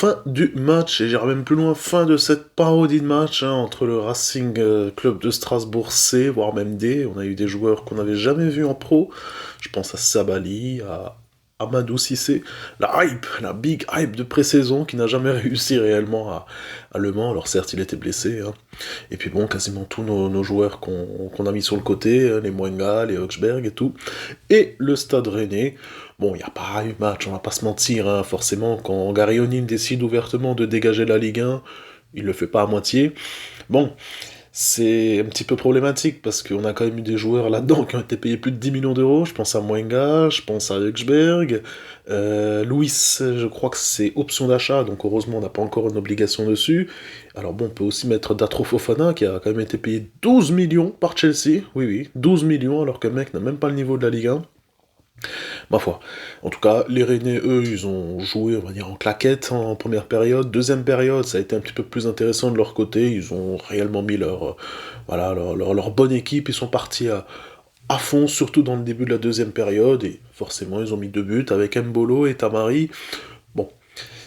fin du match, et j'irai même plus loin, fin de cette parodie de match entre le Racing Club de Strasbourg C, voire même D. On a eu des joueurs qu'on n'avait jamais vus en pro. Je pense à Sabali, à Amadou Cissé. La hype, la big hype de pré-saison qui n'a jamais réussi réellement à Le Mans. Alors certes, il était blessé. Et puis bon, quasiment tous nos joueurs qu'on a mis sur le côté, les Mwenga, les Hochberg et tout. Et le Stade Rennais. Bon, il n'y a pas eu match, on va pas se mentir, forcément, quand Gary O'Neill décide ouvertement de dégager la Ligue 1, il le fait pas à moitié. Bon, c'est un petit peu problématique, parce qu'on a quand même eu des joueurs là-dedans qui ont été payés plus de 10 millions d'euros, je pense à Mwenga, je pense à Huxberg, Louis, je crois que c'est option d'achat, donc heureusement on n'a pas encore une obligation dessus. Alors bon, on peut aussi mettre Datro Fofana, qui a quand même été payé 12 millions par Chelsea, oui oui, 12 millions, alors que le mec n'a même pas le niveau de la Ligue 1. Ma foi. En tout cas, les Rennais, eux, ils ont joué, on va dire, en claquette en première période. Deuxième période, ça a été un petit peu plus intéressant de leur côté. Ils ont réellement mis leur bonne équipe. Ils sont partis à fond, surtout dans le début de la deuxième période. Et forcément, ils ont mis 2 buts avec Mbolo et Tamari. Bon,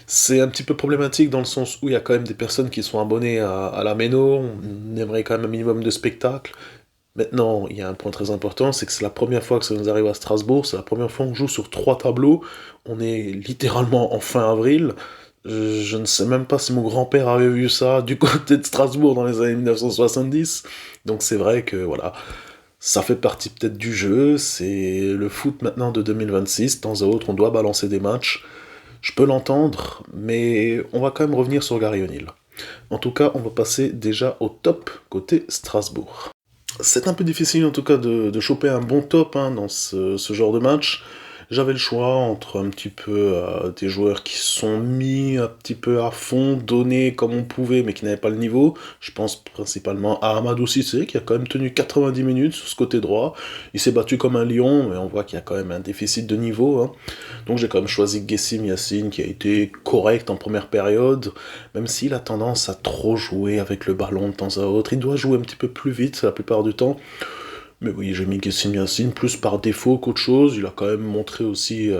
c'est un petit peu problématique dans le sens où il y a quand même des personnes qui sont abonnées à la Méno. On aimerait quand même un minimum de spectacle. Maintenant, il y a un point très important, c'est que c'est la première fois que ça nous arrive à Strasbourg, c'est la première fois qu'on joue sur 3 tableaux, on est littéralement en fin avril, je ne sais même pas si mon grand-père avait vu ça du côté de Strasbourg dans les années 1970, donc c'est vrai que voilà, ça fait partie peut-être du jeu, c'est le foot maintenant de 2026, de temps à autre on doit balancer des matchs, je peux l'entendre, mais on va quand même revenir sur Gary O'Neill. En tout cas, on va passer déjà au top côté Strasbourg. C'est un peu difficile en tout cas de choper un bon top dans ce genre de match. J'avais le choix entre un petit peu des joueurs qui sont mis un petit peu à fond, donnés comme on pouvait, mais qui n'avaient pas le niveau. Je pense principalement à Amadou Cissé, qui a quand même tenu 90 minutes sur ce côté droit. Il s'est battu comme un lion, mais on voit qu'il y a quand même un déficit de niveau. Donc j'ai quand même choisi Gessim Yassine, qui a été correct en première période, même s'il a tendance à trop jouer avec le ballon de temps à autre. Il doit jouer un petit peu plus vite la plupart du temps. Mais oui, j'ai mis Gessim Yassine plus par défaut qu'autre chose. Il a quand même montré aussi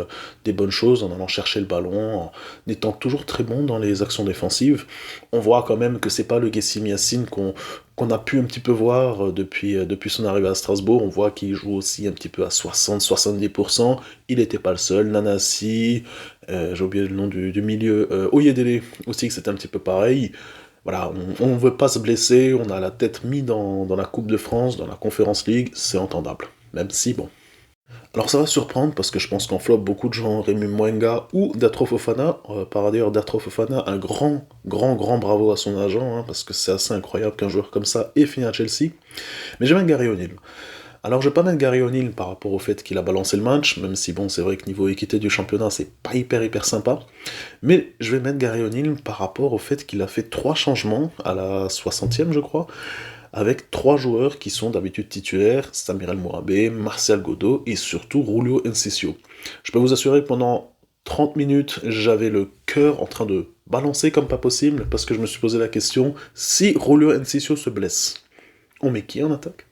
des bonnes choses en allant chercher le ballon, en étant toujours très bon dans les actions défensives. On voit quand même que c'est pas le Gessim Yassine qu'on a pu un petit peu voir depuis son arrivée à Strasbourg. On voit qu'il joue aussi un petit peu à 60-70%. Il n'était pas le seul. Nanasi, j'ai oublié le nom du milieu, Oyedele aussi, que c'était un petit peu pareil. Voilà, on ne veut pas se blesser, on a la tête mise dans la Coupe de France, dans la Conference League, c'est entendable. Même si, bon. Alors ça va surprendre, parce que je pense qu'en flop, beaucoup de gens auraient mis Mwenga ou Datro Fofana. Par ailleurs, Datro Fofana, un grand bravo à son agent, parce que c'est assez incroyable qu'un joueur comme ça ait fini à Chelsea. Mais j'ai même Gary O'Neill. Alors je vais pas mettre Gary O'Neill par rapport au fait qu'il a balancé le match, même si bon c'est vrai que niveau équité du championnat c'est pas hyper sympa, mais je vais mettre Gary O'Neill par rapport au fait qu'il a fait 3 changements à la 60e je crois, avec 3 joueurs qui sont d'habitude titulaires, Samir El Mourabé, Martial Godot et surtout Julio Enciso. Je peux vous assurer que pendant 30 minutes j'avais le cœur en train de balancer comme pas possible, parce que je me suis posé la question, si Julio Enciso se blesse, on met qui en attaque?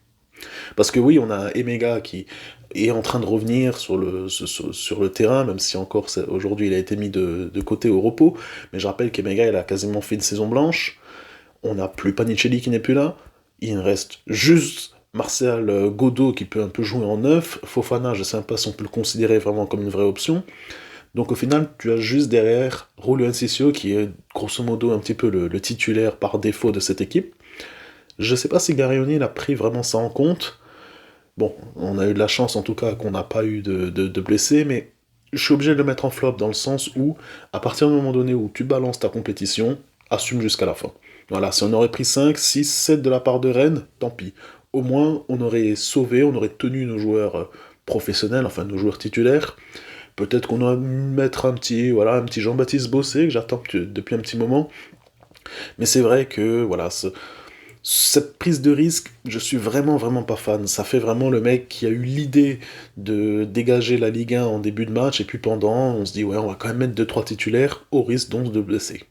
Parce que oui, on a Emega qui est en train de revenir sur le terrain, même si encore aujourd'hui il a été mis de côté au repos, mais je rappelle qu'Emega il a quasiment fait une saison blanche, on n'a plus Panicelli qui n'est plus là, il reste juste Martial Godot qui peut un peu jouer en neuf, Fofana je sais pas si on peut le considérer vraiment comme une vraie option, donc au final tu as juste derrière Julio Enciso qui est grosso modo un petit peu le titulaire par défaut de cette équipe. Je sais pas si Gary O'Neill a pris vraiment ça en compte. Bon, on a eu de la chance en tout cas qu'on n'a pas eu de blessés, mais je suis obligé de le mettre en flop dans le sens où, à partir du moment donné où tu balances ta compétition, assume jusqu'à la fin. Voilà, si on aurait pris 5, 6, 7 de la part de Rennes, tant pis. Au moins, on aurait sauvé, on aurait tenu nos joueurs professionnels, enfin nos joueurs titulaires. Peut-être qu'on aurait pu mettre un petit Jean-Baptiste Bossé, que j'attends depuis un petit moment. Mais c'est vrai que, voilà, cette prise de risque, je suis vraiment pas fan. Ça fait vraiment le mec qui a eu l'idée de dégager la Ligue 1 en début de match, et puis pendant, on se dit ouais, on va quand même mettre 2-3 titulaires, au risque donc de blesser.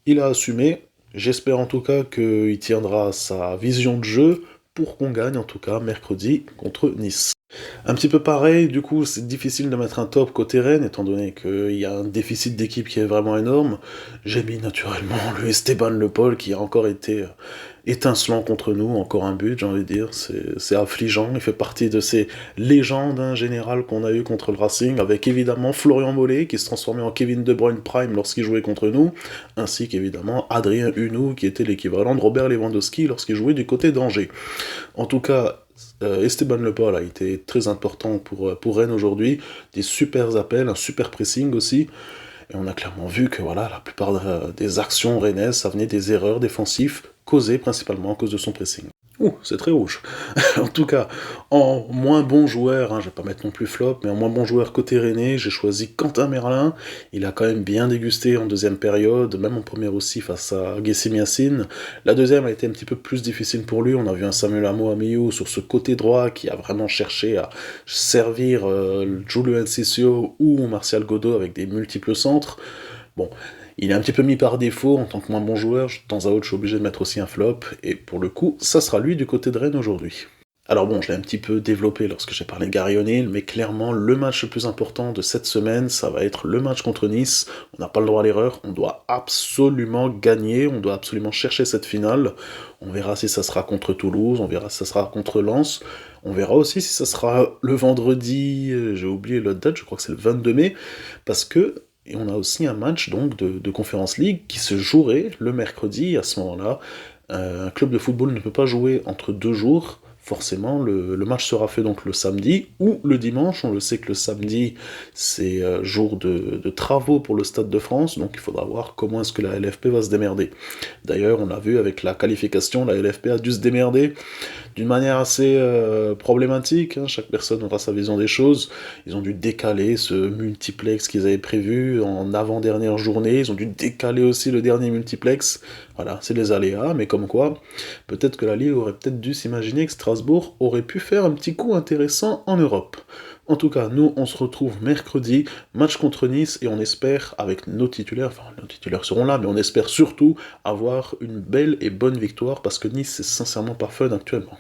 Il a assumé, j'espère en tout cas qu'il tiendra sa vision de jeu pour qu'on gagne en tout cas mercredi contre Nice. Un petit peu pareil, du coup, c'est difficile de mettre un top côté Rennes, étant donné qu'il y a un déficit d'équipe qui est vraiment énorme. J'ai mis naturellement le Esteban Le Paul, qui a encore été étincelant contre nous, encore un but, j'ai envie de dire. C'est affligeant, il fait partie de ces légendes générales qu'on a eues contre le Racing, avec évidemment Florian Mollet, qui se transformait en Kevin De Bruyne Prime lorsqu'il jouait contre nous, ainsi qu'évidemment Adrien Hunou, qui était l'équivalent de Robert Lewandowski lorsqu'il jouait du côté d'Angers. En tout cas, Esteban Le Paul a été très important pour Rennes aujourd'hui, des super appels, un super pressing aussi, et on a clairement vu que voilà, la plupart des actions rennaises, ça venait des erreurs défensives, causées principalement à cause de son pressing. Ouh, c'est très rouge. En tout cas, en moins bon joueur, hein, je vais pas mettre non plus flop, mais en moins bon joueur côté Rennais, j'ai choisi Quentin Merlin. Il a quand même bien dégusté en deuxième période, même en première aussi face à Guessim Yassine. La deuxième a été un petit peu plus difficile pour lui. On a vu un Samuel Amo sur ce côté droit qui a vraiment cherché à servir Julio Enciso ou Martial Godot avec des multiples centres. Bon, il est un petit peu mis par défaut en tant que moins bon joueur, de temps à autre je suis obligé de mettre aussi un flop, et pour le coup, ça sera lui du côté de Rennes aujourd'hui. Alors bon, je l'ai un petit peu développé lorsque j'ai parlé de Gary O'Neill, mais clairement, le match le plus important de cette semaine, ça va être le match contre Nice. On n'a pas le droit à l'erreur, on doit absolument gagner, on doit absolument chercher cette finale. On verra si ça sera contre Toulouse, on verra si ça sera contre Lens, on verra aussi si ça sera le vendredi, j'ai oublié la date, je crois que c'est le 22 mai, parce que et on a aussi un match donc de Conference League qui se jouerait le mercredi. À ce moment-là, un club de football ne peut pas jouer entre 2 jours. Forcément, le match sera fait donc le samedi ou le dimanche. On le sait que le samedi, c'est jour de travaux pour le Stade de France, donc il faudra voir comment est-ce que la LFP va se démerder. D'ailleurs, on a vu avec la qualification, la LFP a dû se démerder d'une manière assez problématique, hein. Chaque personne aura sa vision des choses. Ils ont dû décaler ce multiplex qu'ils avaient prévu en avant-dernière journée, ils ont dû décaler aussi le dernier multiplex. Voilà, c'est les aléas, mais comme quoi, peut-être que la Ligue aurait peut-être dû s'imaginer que Strasbourg aurait pu faire un petit coup intéressant en Europe. En tout cas, nous, on se retrouve mercredi, match contre Nice, et on espère, avec nos titulaires, enfin, nos titulaires seront là, mais on espère surtout avoir une belle et bonne victoire, parce que Nice, c'est sincèrement pas fun actuellement.